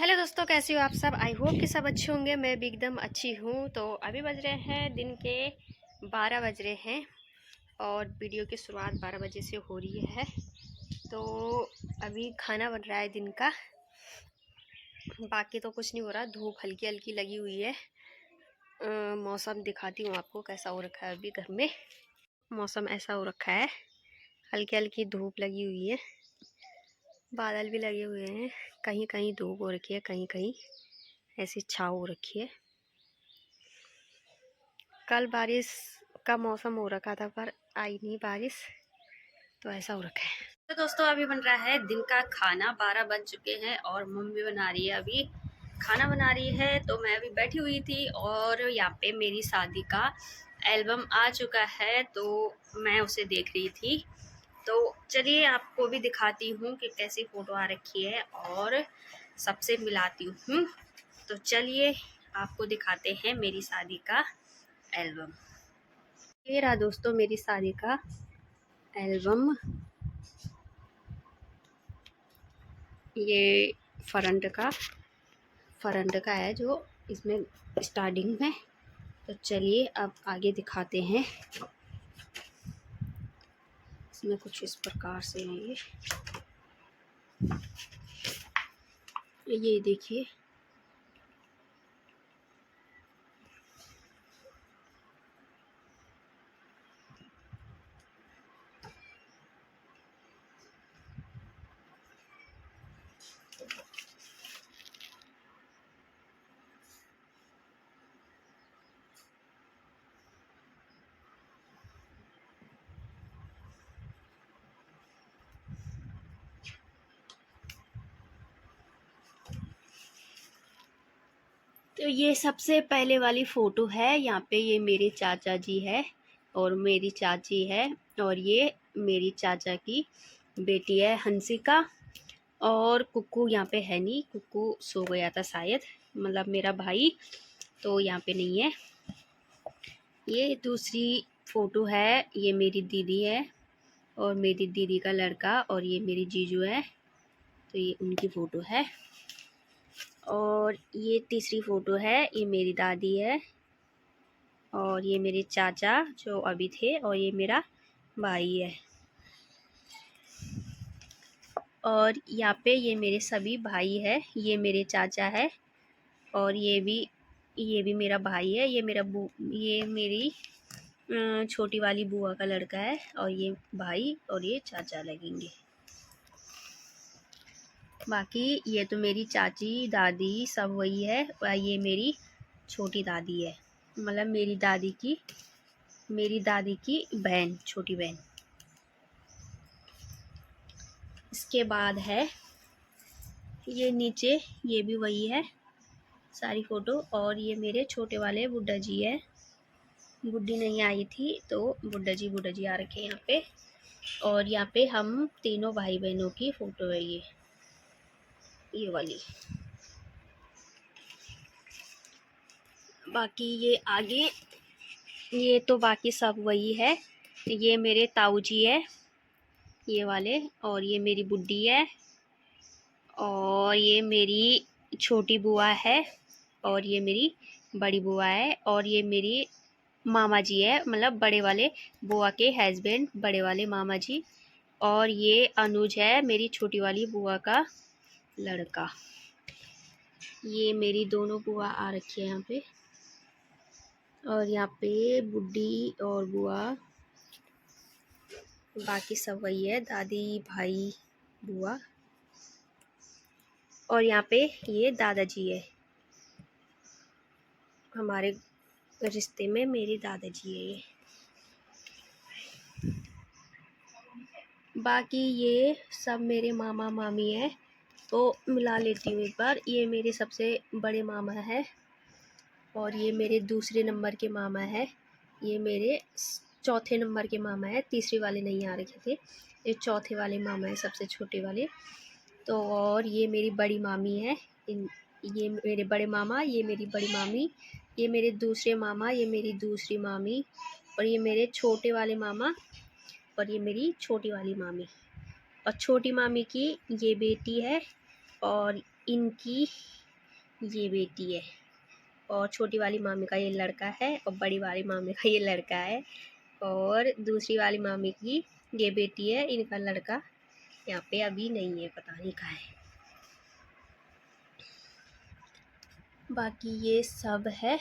Hello दोस्तों, कैसे हो आप सब। आई होप कि सब अच्छे होंगे। मैं भी एकदम अच्छी हूँ। तो अभी बज रहे हैं दिन के 12 बज रहे हैं और वीडियो की शुरुआत 12 बजे से हो रही है। तो अभी खाना बन रहा है दिन का, बाकी तो कुछ नहीं हो रहा। धूप हल्की हल्की लगी हुई है। मौसम दिखाती हूँ आपको कैसा हो रखा है। अभी घर में मौसम ऐसा हो रखा है, हल्की हल्की धूप लगी हुई है, बादल भी लगे हुए हैं। कहीं कहीं धूप हो रखी है, कहीं कहीं ऐसी छाव हो रखी है। कल बारिश का मौसम हो रखा था पर आई नहीं बारिश, तो ऐसा हो रखा है। तो दोस्तों अभी बन रहा है दिन का खाना। 12 बज चुके हैं और मम्मी बना रही है, अभी खाना बना रही है। तो मैं अभी बैठी हुई थी और यहाँ पे मेरी शादी का एल्बम आ चुका है, तो मैं उसे देख रही थी। तो चलिए आपको भी दिखाती हूँ कि कैसी फ़ोटो आ रखी है और सबसे मिलाती हूँ। तो चलिए आपको दिखाते हैं मेरी शादी का एल्बम। ये रहा दोस्तों मेरी शादी का एल्बम। ये फ्रंट का है जो इसमें स्टार्टिंग में। तो चलिए अब आगे दिखाते हैं। इसमें कुछ इस प्रकार से है। ये देखिए, तो ये सबसे पहले वाली फ़ोटो है। यहाँ पे ये मेरे चाचा जी है और मेरी चाची है, और ये मेरी चाचा की बेटी है हंसिका। और कुक्कू यहाँ पे है नहीं, कुक्कू सो गया था शायद, मतलब मेरा भाई तो यहाँ पे नहीं है। ये दूसरी फ़ोटो है, ये मेरी दीदी है और मेरी दीदी का लड़का, और ये मेरी जीजू है, तो ये उनकी फ़ोटो है। और ये तीसरी फ़ोटो है, ये मेरी दादी है और ये मेरे चाचा जो अभी थे, और ये मेरा भाई है। और यहाँ पे ये मेरे सभी भाई है। ये मेरे चाचा है और ये भी मेरा भाई है। ये मेरी छोटी वाली बुआ का लड़का है, और ये भाई और ये चाचा लगेंगे। बाकी ये तो मेरी चाची दादी सब वही है, और ये मेरी छोटी दादी है, मतलब मेरी दादी की बहन, छोटी बहन। इसके बाद है ये नीचे, ये भी वही है सारी फ़ोटो। और ये मेरे छोटे वाले बुड्ढा जी है। बुड्ढी नहीं आई थी तो बुड्ढा जी आ रखे हैं यहाँ पे। और यहाँ पे हम तीनों भाई बहनों की फ़ोटो है ये वाली। बाकी ये आगे, ये तो बाकी सब वही है। ये मेरे ताऊ जी है ये वाले, और ये मेरी बुड्ढी है, और ये मेरी छोटी बुआ है, और ये मेरी बड़ी बुआ है, और ये मेरी मामा जी है, मतलब बड़े वाले बुआ के हस्बैंड, बड़े वाले मामा जी। और ये अनुज है, मेरी छोटी वाली बुआ का लड़का। ये मेरी दोनों बुआ आ रखी है यहाँ पे। और यहाँ पे बुड्ढी और बुआ, बाकी सब वही है, दादी भाई बुआ। और यहाँ पे ये दादाजी है, हमारे रिश्ते में मेरे दादाजी है ये। बाकी ये सब मेरे मामा मामी है। तो मिला लेती हूँ एक बार। ये मेरे सबसे बड़े मामा है, और ये मेरे दूसरे नंबर के मामा है। ये मेरे चौथे नंबर के मामा है, तीसरे वाले नहीं आ रखे थे, ये चौथे वाले मामा है, सबसे छोटे वाले। तो और ये मेरी बड़ी मामी है। ये मेरे बड़े मामा, ये मेरी बड़ी मामी, ये मेरे दूसरे मामा, ये मेरी दूसरी मामी, और ये मेरे छोटे वाले मामा, और ये मेरी छोटी वाली मामी। और छोटी मामी की ये बेटी है, और इनकी ये बेटी है, और छोटी वाली मामी का ये लड़का है, और बड़ी वाली मामी का ये लड़का है, और दूसरी वाली मामी की ये बेटी है, इनका लड़का यहाँ पे अभी नहीं है, पता नहीं कहाँ है। बाकी ये सब है,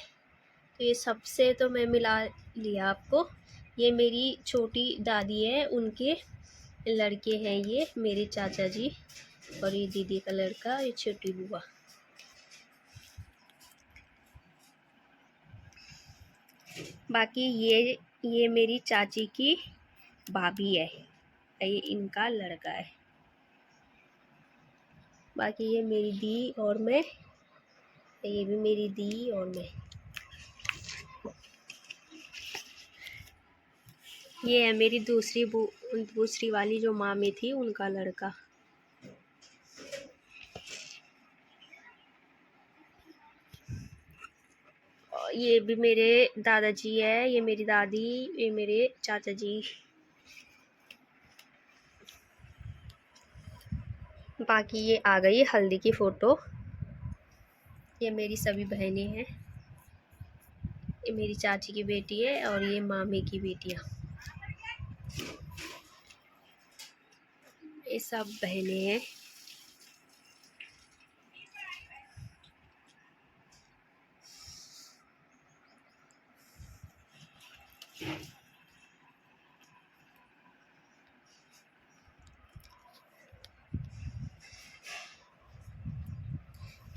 तो ये सबसे तो मैं मिला लिया आपको। ये मेरी छोटी दादी है, उनके लड़के हैं ये मेरे चाचा जी, और ये दीदी का लड़का, ये छोटी बुआ। बाकी ये मेरी चाची की भाभी है, ये इनका लड़का है। बाकी ये मेरी दी और मैं, ये भी मेरी दी और मैं। ये है मेरी दूसरी वाली जो मामी थी, उनका लड़का। ये भी मेरे दादाजी है, ये मेरी दादी, ये मेरे चाचा जी। बाकी ये आ गई हल्दी की फ़ोटो। ये मेरी सभी बहनें हैं, ये मेरी चाची की बेटी है, और ये मामी की बेटियाँ, ये सब बहनें हैं।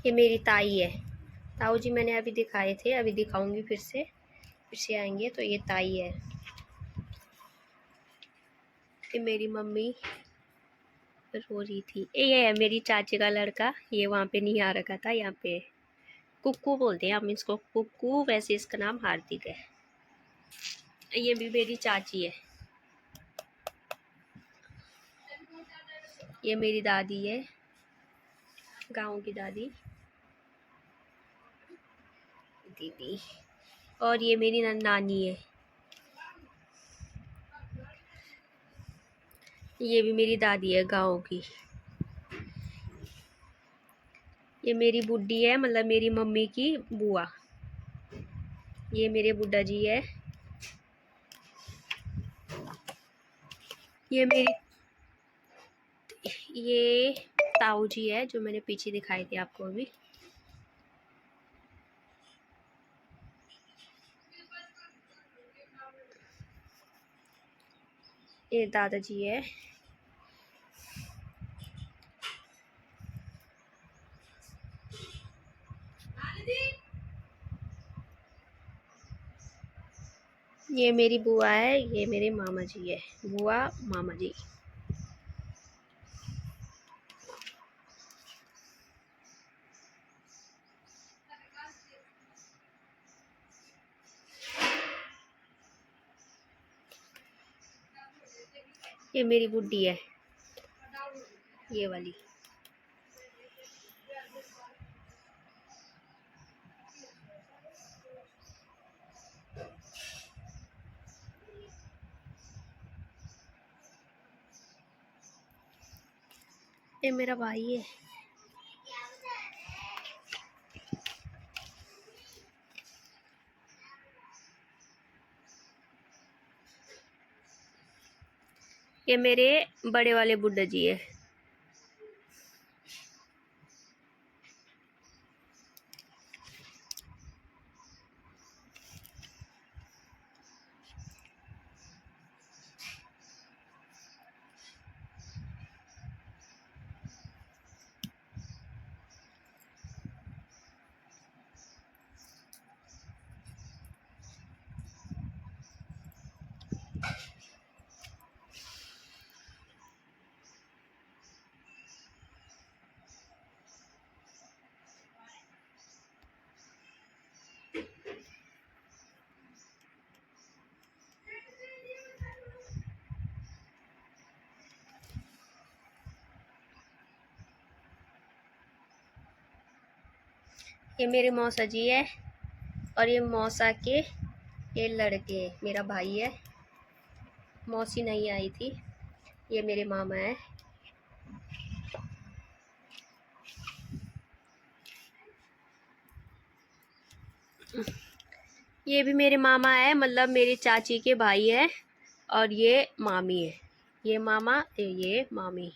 ये मेरी ताई है, ताऊ जी मैंने अभी दिखाए थे, अभी दिखाऊंगी फिर से आएंगे। तो ये ताई है। ये मेरी मम्मी रो रही थी। ये है मेरी चाची का लड़का, ये वहाँ पे नहीं आ रखा था, यहाँ पे कुक्कू बोलते हैं हम इसको, कुक्कू, वैसे इसका नाम हार्दिक है। ये भी मेरी चाची है, ये मेरी दादी है, गाँव की दादी दीदी, और ये मेरी नानी है। ये भी मेरी दादी है गाँव की। ये मेरी बुड्ढी है, मतलब मेरी मम्मी की बुआ। ये मेरे बुड्ढा जी है। ये ताऊ जी है, जो मैंने पीछे दिखाई थे आपको अभी। ये दादाजी है। ये मेरी बुआ है, ये मेरे मामा जी है, बुआ मामा जी। ये मेरी बुड्ढी है, ये वाली। ये मेरा भाई है। ये मेरे बड़े वाले बुड्ढा जी है। ये मेरे मौसा जी है, और ये मौसा के ये लड़के, मेरा भाई है। मौसी नहीं आई थी। ये मेरे मामा है। ये भी मेरे मामा है, मतलब मेरी चाची के भाई है। और ये मामी है, ये मामा ये मामी।